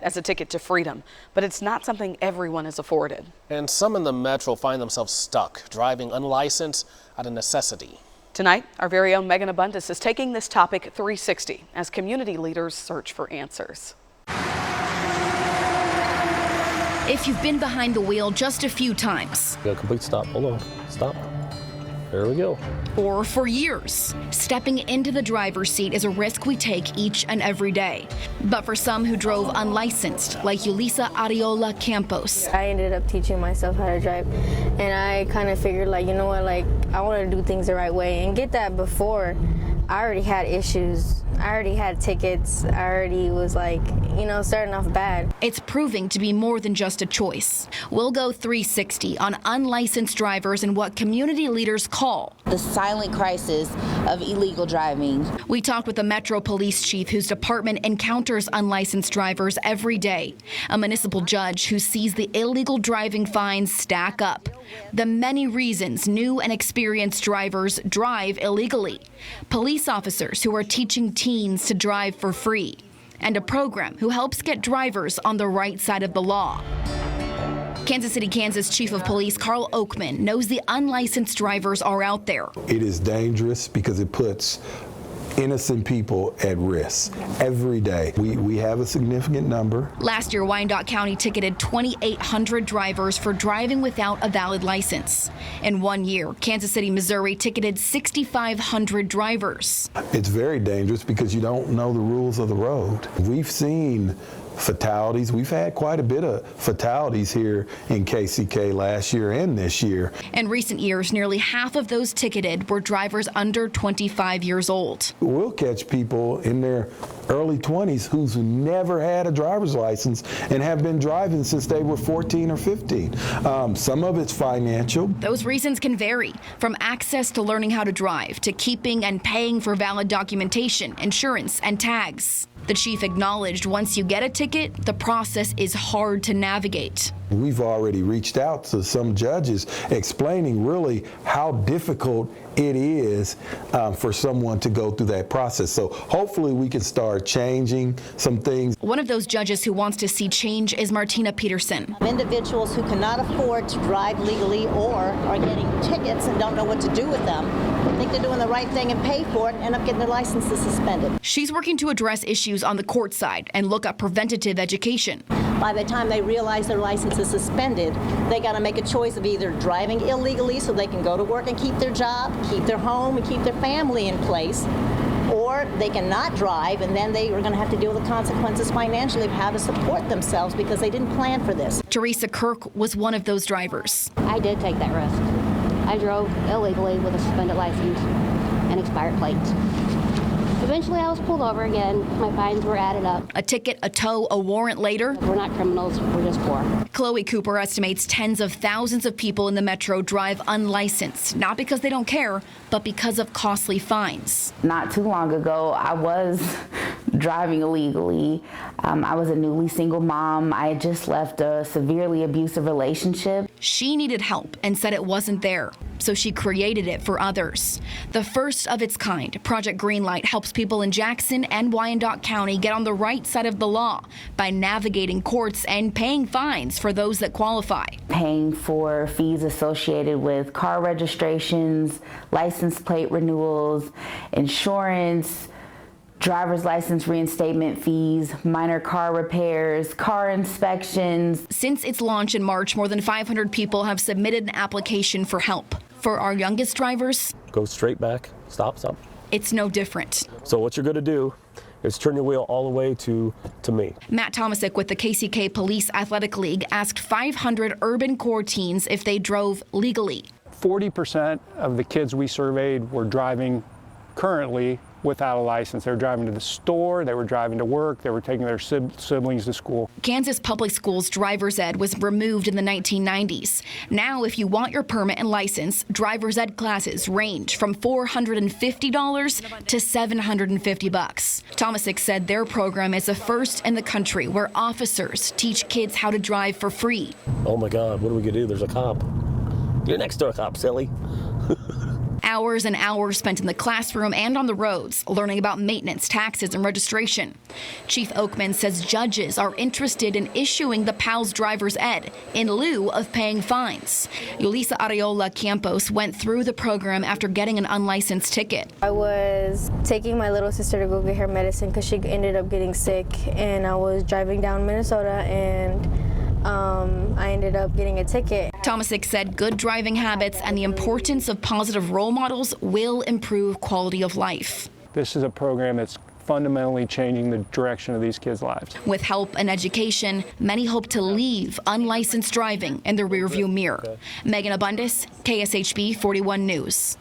as a ticket to freedom, but it's not something everyone is afforded. And some in the metro find themselves stuck, driving unlicensed out of necessity. Tonight, our very own Megan Abundis is taking this topic 360 as community leaders search for answers. If you've been behind the wheel just a few times. Got a complete stop. Hold on. Stop. There we go. Or for years, stepping into the driver's seat is a risk we take each and every day. But for some who drove unlicensed, like Yulisa Ariola Campos. I ended up teaching myself how to drive, and I kind of figured, like, you know what, like, I want to do things the right way and get that before. I already had issues. I already had tickets. I already was like, you know, starting off bad. It's proving to be more than just a choice. We'll go 360 on unlicensed drivers and what community leaders call the silent crisis of illegal driving. We talked with the Metro Police Chief whose department encounters unlicensed drivers every day, a municipal judge who sees the illegal driving fines stack up, the many reasons new and experienced drivers drive illegally, police officers who are teaching teens to drive for free, and a program who helps get drivers on the right side of the law. Kansas City, Kansas Chief of Police Carl Oakman knows the unlicensed drivers are out there. It is dangerous because it puts innocent people at risk every day. We have a significant number. Last year, Wyandotte County ticketed 2,800 drivers for driving without a valid license. In 1 year, Kansas City, Missouri ticketed 6,500 drivers. It's very dangerous because you don't know the rules of the road. We've seen fatalities. We've had quite a bit of fatalities here in KCK last year and this year. In recent years, nearly half of those ticketed were drivers under 25 years old. We'll catch people in their early 20s who's never had a driver's license and have been driving since they were 14 or 15. Some of it's financial. Those reasons can vary, from access to learning how to drive to keeping and paying for valid documentation, insurance, and tags. The chief acknowledged once you get a ticket, the process is hard to navigate. We've already reached out to some judges explaining really how difficult it is for someone to go through that process. So hopefully we can start changing some things. One of those judges who wants to see change is Martina Peterson. Individuals who cannot afford to drive legally or are getting tickets and don't know what to do with them, think they're doing the right thing and pay for it, and end up getting their licenses suspended. She's working to address issues on the court side and look at preventative education. By the time they realize their license is suspended, they got to make a choice of either driving illegally so they can go to work and keep their job, keep their home, and keep their family in place, or they cannot drive, and then they are going to have to deal with the consequences financially of how to support themselves because they didn't plan for this. Teresa Kirk was one of those drivers. I did take that risk. I drove illegally with a suspended license and expired plates. Eventually, I was pulled over again. My fines were added up. A ticket, a tow, a warrant later. We're not criminals, we're just poor. Chloe Cooper estimates tens of thousands of people in the metro drive unlicensed, not because they don't care, but because of costly fines. Not too long ago, I was driving illegally. I was a newly single mom. I had just left a severely abusive relationship. She needed help and said it wasn't there, so she created it for others. The first of its kind, Project Greenlight helps people in Jackson and Wyandotte County get on the right side of the law by navigating courts and paying fines for those that qualify. Paying for fees associated with car registrations, license plate renewals, insurance, driver's license reinstatement fees, minor car repairs, car inspections. Since its launch in March, more than 500 people have submitted an application for help. For our youngest drivers, Go straight back, stop. it's no different. So what you're gonna do is turn your wheel all the way to me. Matt Tomasic with the KCK Police Athletic League asked 500 urban core teens if they drove legally. 40% of the kids we surveyed were driving currently without a license. They were driving to the store, they were driving to work, they were taking their siblings to school. Kansas Public Schools driver's ed was removed in the 1990s. Now, if you want your permit and license, driver's ed classes range from $450 to $750. Tomasic said their program is the first in the country where officers teach kids how to drive for free. Oh my God, what are we gonna do? There's a cop. You're next door, cop, silly. Hours and hours spent in the classroom and on the roads, learning about maintenance, taxes, and registration. Chief Oakman says judges are interested in issuing the PALS driver's ed in lieu of paying fines. Yulisa Areola Campos went through the program after getting an unlicensed ticket. I was taking my little sister to go get her medicine because she ended up getting sick, and I was driving down Minnesota, and I ended up getting a ticket. Tomasic said good driving habits and the importance of positive role models will improve quality of life. This is a program that's fundamentally changing the direction of these kids' lives. With help and education, many hope to leave unlicensed driving in the rearview mirror. Megan Abundis, KSHB 41 News.